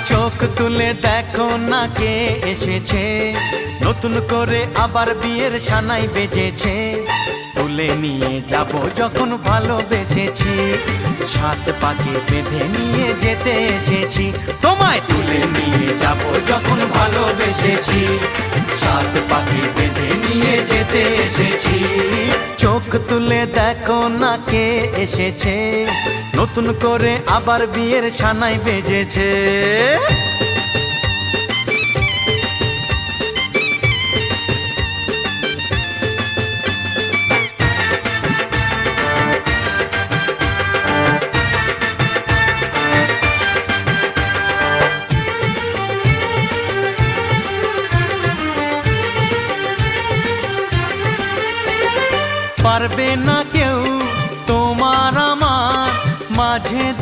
চোখ তুলে দেখো না কে এসেছে, নতুন করে আবার বিয়ের সানাই বেজেছে। তুলে নিয়ে যাব যখন ভালোবেসেছি, সাত পাকে বেঁধে নিয়ে যেতে এসেছি। তোমায় তুলে নিয়ে যাব যখন ভালোবেসেছি, সাত পাকে বেঁধে নিয়ে যেতে এসেছি। চোখ তুলে দেখো না কে এসেছে, নতুন করে আবার বিয়ের সানাই বেজেছে। পারবে না